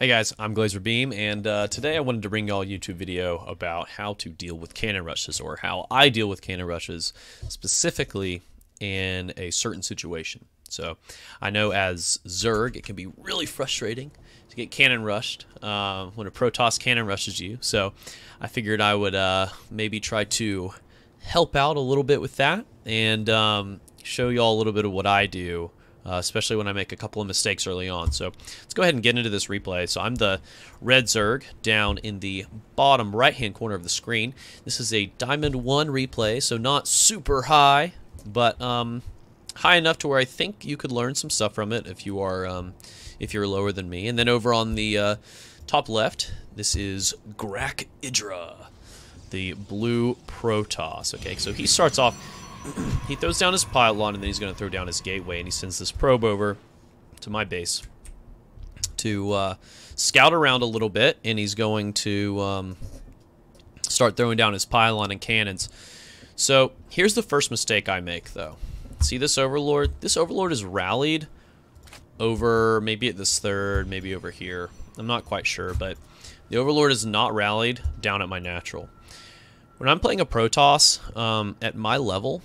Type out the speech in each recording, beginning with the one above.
Hey guys, I'm Glazerbeam, and today I wanted to bring y'all a YouTube video about how to deal with cannon rushes, or how I deal with cannon rushes specifically in a certain situation. So I know as Zerg, it can be really frustrating to get cannon rushed when a Protoss cannon rushes you. So I figured I would maybe try to help out a little bit with that and show y'all a little bit of what I do. Especially when I make a couple of mistakes early on. So let's go ahead and get into this replay. So I'm the red Zerg down in the bottom right-hand corner of the screen. This is a Diamond 1 replay, so not super high, but high enough to where I think you could learn some stuff from it if you're lower than me. And then over on the top left, this is Glazerbeam, the blue Protoss. Okay, so he starts off. He throws down his pylon, and then he's going to throw down his gateway, and he sends this probe over to my base to scout around a little bit, and he's going to start throwing down his pylon and cannons. So here's the first mistake I make, though. See this Overlord? This Overlord is rallied over maybe at this third, maybe over here. I'm not quite sure, but the Overlord is not rallied down at my natural. When I'm playing a Protoss at my level,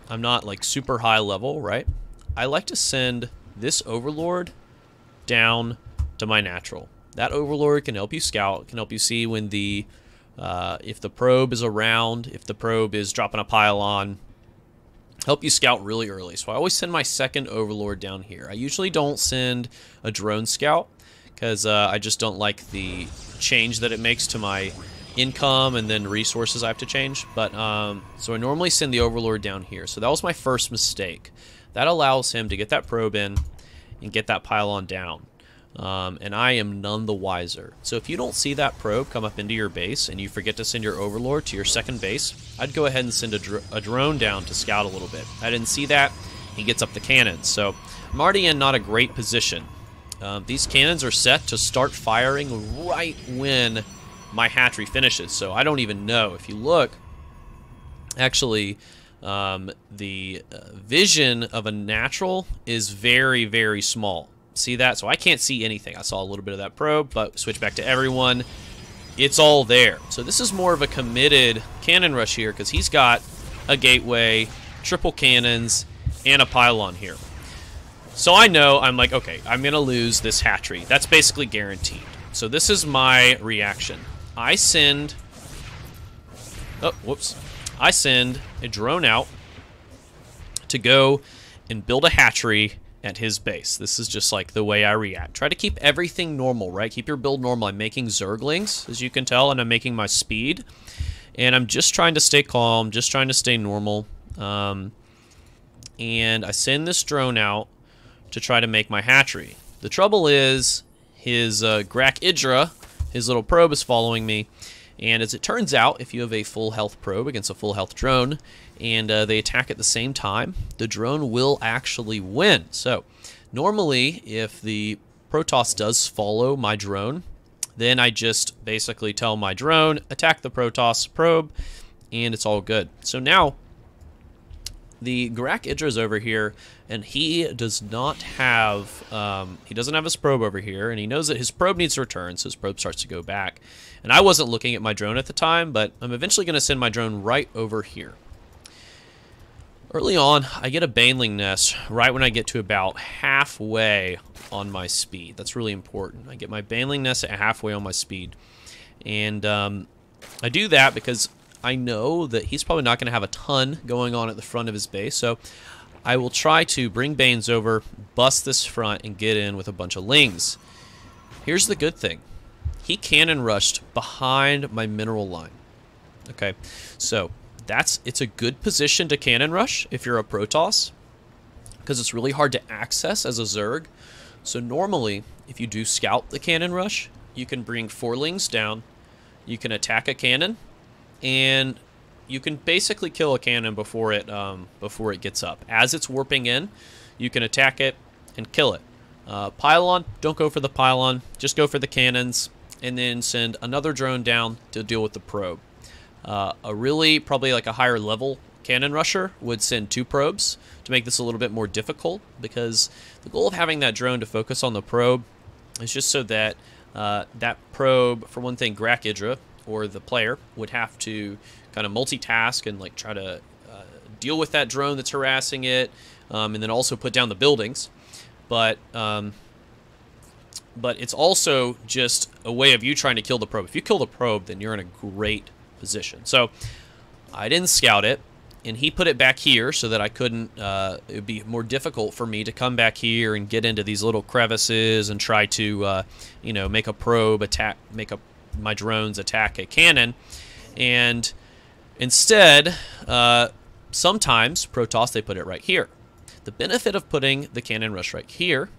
I'm not like super high level, right? I like to send this Overlord down to my natural. That Overlord can help you scout, can help you see when the if the probe is around, if the probe is dropping a pylon, help you scout really early. So I always send my second Overlord down here. I usually don't send a drone scout because I just don't like the change that it makes to my income and then resources I have to change. But so I normally send the Overlord down here. So that was my first mistake. That allows him to get that probe in and get that pylon down. And I am none the wiser. So if you don't see that probe come up into your base and you forget to send your Overlord to your second base, I'd go ahead and send a drone down to scout a little bit. I didn't see that. He gets up the cannons. So I'm already in not a great position. These cannons are set to start firing right when my hatchery finishes, so I don't even know. If you look, actually, the vision of a natural is very, very small. See that? So I can't see anything. I saw a little bit of that probe, but switch back to everyone. It's all there. So this is more of a committed cannon rush here because he's got a gateway, triple cannons, and a pylon here. So I know, I'm like, okay, I'm going to lose this hatchery. That's basically guaranteed. So this is my reaction. I send a drone out to go and build a hatchery at his base. This is just like the way I react. Try to keep everything normal, right? Keep your build normal. I'm making Zerglings, as you can tell, and I'm making my speed. And I'm just trying to stay calm, just trying to stay normal. And I send this drone out to try to make my hatchery. The trouble is, his Glazerbeam, his little probe is following me, and as it turns out, if you have a full health probe against a full health drone, and they attack at the same time, the drone will actually win. So, normally, if the Protoss does follow my drone, then I just basically tell my drone, attack the Protoss probe, and it's all good. So now, the Glazerbeam is over here, and he does not have he doesn't have his probe over here, and he knows that his probe needs to return, so his probe starts to go back. And I wasn't looking at my drone at the time, but I'm eventually going to send my drone right over here. Early on, I get a baneling nest right when I get to about halfway on my speed. That's really important. I get my baneling nest at halfway on my speed, and I do that because I know that he's probably not going to have a ton going on at the front of his base, so I will try to bring Banes over, bust this front, and get in with a bunch of Lings. Here's the good thing. He cannon rushed behind my mineral line. Okay, so it's a good position to cannon rush if you're a Protoss, because it's really hard to access as a Zerg. So normally, if you do scout the cannon rush, you can bring 4 Lings down, you can attack a cannon, and you can basically kill a cannon before it gets up. As it's warping in, you can attack it and kill it. Pylon, don't go for the pylon, just go for the cannons, and then send another drone down to deal with the probe. Probably like a higher level cannon rusher would send 2 probes to make this a little bit more difficult, because the goal of having that drone to focus on the probe is just so that that probe, for one thing, Glazerbeam, or the player, would have to kind of multitask and like try to deal with that drone that's harassing it, and then also put down the buildings. But it's also just a way of you trying to kill the probe. If you kill the probe, then you're in a great position. So I didn't scout it, and he put it back here so that I couldn't, it would be more difficult for me to come back here and get into these little crevices and try to, you know, make a probe attack, my drones attack a cannon. And instead, sometimes, Protoss, they put it right here. The benefit of putting the cannon rush right here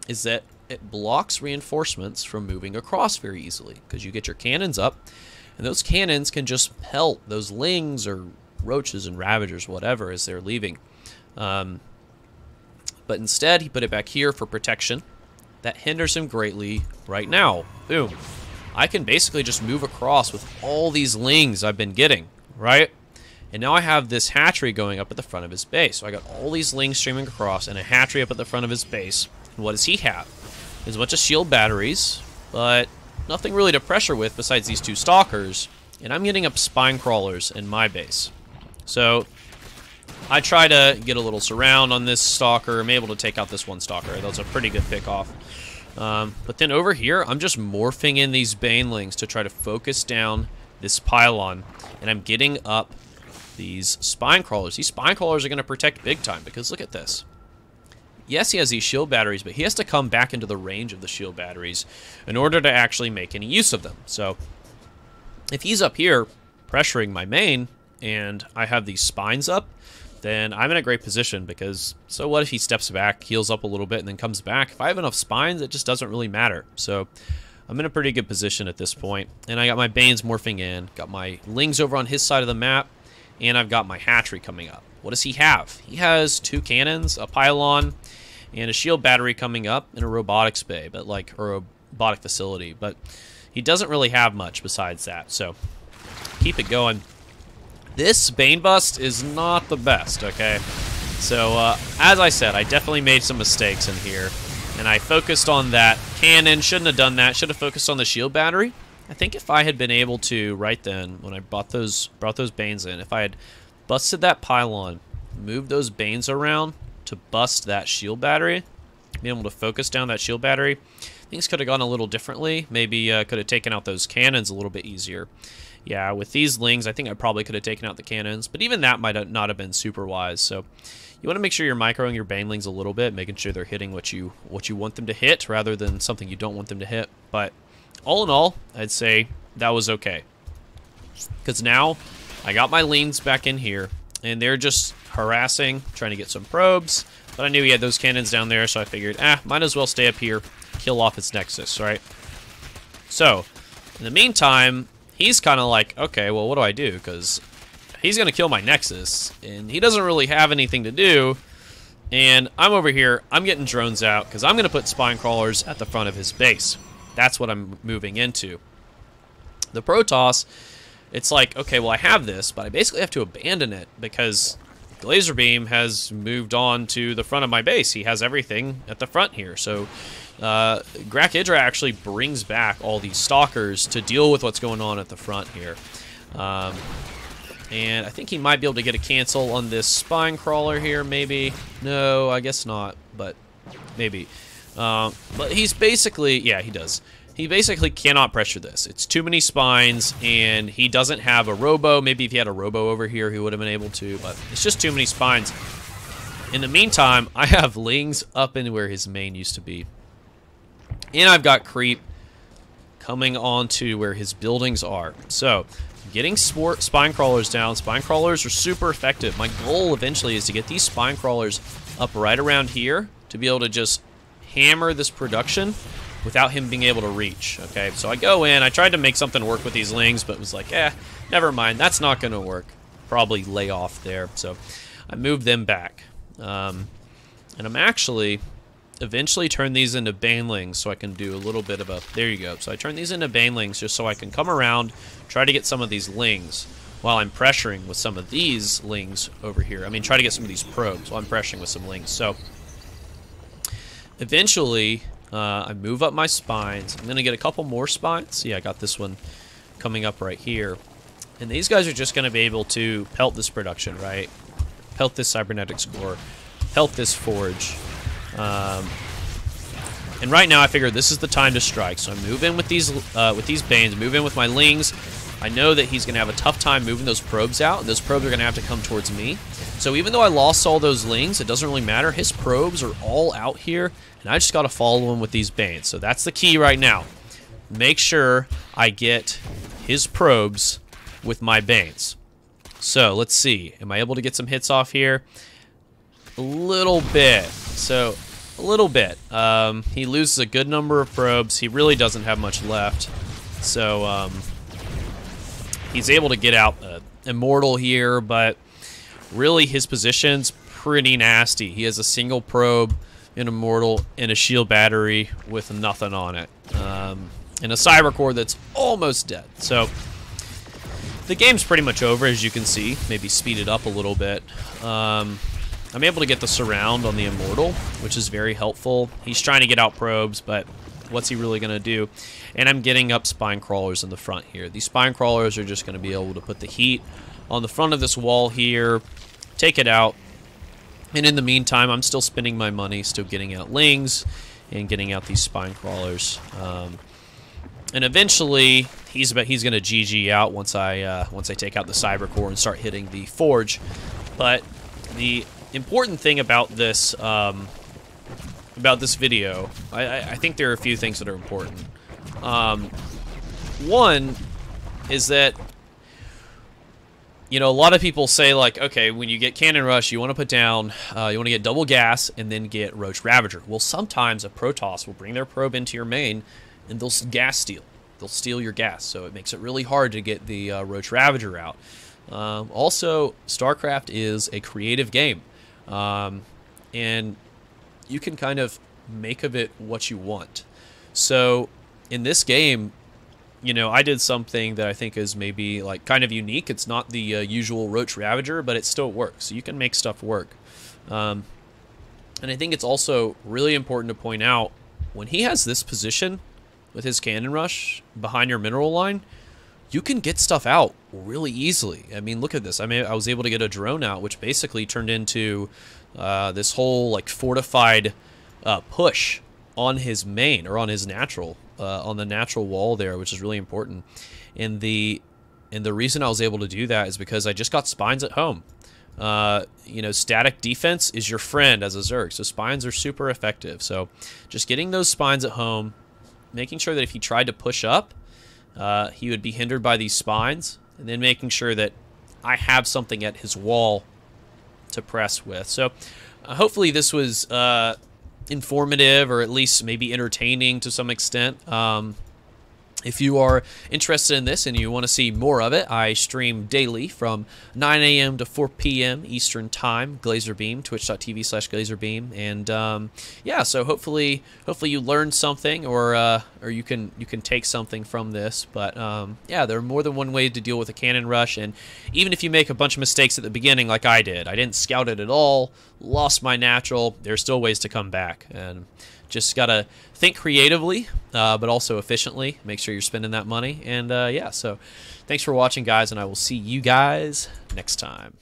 is that it blocks reinforcements from moving across very easily, because you get your cannons up, and those cannons can just pelt those lings or roaches and ravagers, whatever, as they're leaving. But instead, he put it back here for protection. That hinders him greatly right now. Boom. I can basically just move across with all these lings I've been getting, right? And now I have this hatchery going up at the front of his base. So I got all these lings streaming across and a hatchery up at the front of his base. And what does he have? There's a bunch of shield batteries, but nothing really to pressure with besides these two stalkers. And I'm getting up spine crawlers in my base. So I try to get a little surround on this stalker. I'm able to take out this one stalker. That was a pretty good pick off. But then over here, I'm just morphing in these banelings to try to focus down this pylon. And I'm getting up these spine crawlers. These spine crawlers are going to protect big time, because look at this. Yes, he has these shield batteries, but he has to come back into the range of the shield batteries in order to actually make any use of them. So if he's up here pressuring my main and I have these spines up, then I'm in a great position, because so what if he steps back, heals up a little bit, and then comes back? If I have enough spines, it just doesn't really matter. So I'm in a pretty good position at this point. And I got my Banes morphing in, got my Lings over on his side of the map, and I've got my hatchery coming up. What does he have? He has 2 cannons, a pylon, and a shield battery coming up in a robotics bay, but like, or a robotic facility. But he doesn't really have much besides that. So keep it going. This Bane bust is not the best, okay? So, as I said, I definitely made some mistakes in here, and I focused on that cannon. Shouldn't have done that. Should have focused on the shield battery. I think if I had been able to, right then, when I brought those Banes in, if I had busted that pylon, moved those Banes around to bust that shield battery, be able to focus down that shield battery, things could have gone a little differently. Maybe could have taken out those cannons a little bit easier. Yeah, with these Lings, I think I probably could have taken out the cannons, but even that might not have been super wise. So you want to make sure you're microing your Banelings a little bit, making sure they're hitting what you want them to hit rather than something you don't want them to hit. But all in all, I'd say that was okay, because now I got my Lings back in here, and they're just harassing, trying to get some probes. But I knew he had those cannons down there, so I figured, might as well stay up here, kill off its nexus, right? So in the meantime, he's kind of like, okay, well, what do I do? Because he's going to kill my nexus, and he doesn't really have anything to do. And I'm over here, I'm getting drones out, because I'm going to put spine crawlers at the front of his base. That's what I'm moving into. The Protoss, it's like, okay, well, I have this, but I basically have to abandon it, because Glazerbeam has moved on to the front of my base. He has everything at the front here, so Glazerbeam actually brings back all these stalkers to deal with what's going on at the front here. And I think he might be able to get a cancel on this spine crawler here, maybe. No, I guess not, but maybe. But he's basically, yeah, he does. He basically cannot pressure this. It's too many spines, and he doesn't have a robo. Maybe if he had a robo over here, he would have been able to, but it's just too many spines. In the meantime, I have Lings up in where his main used to be. And I've got creep coming on to where his buildings are. So, getting spine crawlers down. Spine crawlers are super effective. My goal eventually is to get these spine crawlers up right around here to be able to just hammer this production without him being able to reach. Okay, so I go in. I tried to make something work with these Lings, but was like, never mind. That's not going to work. Probably lay off there. So I moved them back. And I'm actually eventually turn these into Banelings so I can do a little bit of a... There you go. So I turn these into Banelings just so I can come around, try to get some of these Lings while I'm pressuring with some of these Lings over here. I mean, try to get some of these probes while I'm pressuring with some Lings. So eventually, I move up my spines. I'm going to get a couple more spines. Yeah, I got this one coming up right here. And these guys are just going to be able to pelt this production, right? Pelt this cybernetics core. Pelt this forge. And right now I figure this is the time to strike. So I move in with these Banes, move in with my Lings. I know that he's going to have a tough time moving those probes out. And those probes are going to have to come towards me. So even though I lost all those Lings, it doesn't really matter. His probes are all out here, and I just got to follow him with these Banes. So that's the key right now. Make sure I get his probes with my Banes. So let's see. Am I able to get some hits off here? A little bit. So a little bit. He loses a good number of probes. He really doesn't have much left. So he's able to get out Immortal here, but really his position's pretty nasty. He has a single probe, an Immortal, and a shield battery with nothing on it. And a Cyber Core that's almost dead. So the game's pretty much over, as you can see. Maybe speed it up a little bit. I'm able to get the surround on the Immortal, which is very helpful. He's trying to get out probes, but what's he really going to do? And I'm getting up spine crawlers in the front here. These spine crawlers are just going to be able to put the heat on the front of this wall here, take it out. And in the meantime, I'm still spending my money, still getting out Lings and getting out these spine crawlers. And eventually, he's going to GG out once I take out the Cyber Core and start hitting the Forge. But the important thing about this video, I think there are a few things that are important. One is that, you know, a lot of people say, like, okay, when you get Cannon Rush, you want to put down, you want to get double gas and then get Roach Ravager. Well, sometimes a Protoss will bring their probe into your main and they'll gas steal. They'll steal your gas, so it makes it really hard to get the Roach Ravager out. Also, StarCraft is a creative game, and you can kind of make of it what you want. So in this game, you know, I did something that I think is maybe like kind of unique. It's not the usual Roach Ravager, but it still works. So you can make stuff work. And I think it's also really important to point out, when he has this position with his Cannon Rush behind your mineral line, you can get stuff out really easily. I mean, look at this. I mean, I was able to get a drone out, which basically turned into this whole like fortified push on his main, or on his natural, on the natural wall there, which is really important. And the reason I was able to do that is because I just got spines at home. You know, static defense is your friend as a Zerg, so spines are super effective. So just getting those spines at home, making sure that if he tried to push up, he would be hindered by these spines, and then making sure that I have something at his wall to press with. So hopefully this was informative, or at least maybe entertaining to some extent. If you are interested in this and you want to see more of it, I stream daily from 9 a.m. to 4 p.m. Eastern Time, Glazerbeam, twitch.tv/Glazerbeam. And yeah, so hopefully you learned something, or you can take something from this. But yeah, there are more than one way to deal with a Cannon Rush, and even if you make a bunch of mistakes at the beginning like I did, I didn't scout it at all, lost my natural, there's still ways to come back. And just gotta think creatively, but also efficiently. Make sure you're spending that money. And yeah, so thanks for watching, guys, and I will see you guys next time.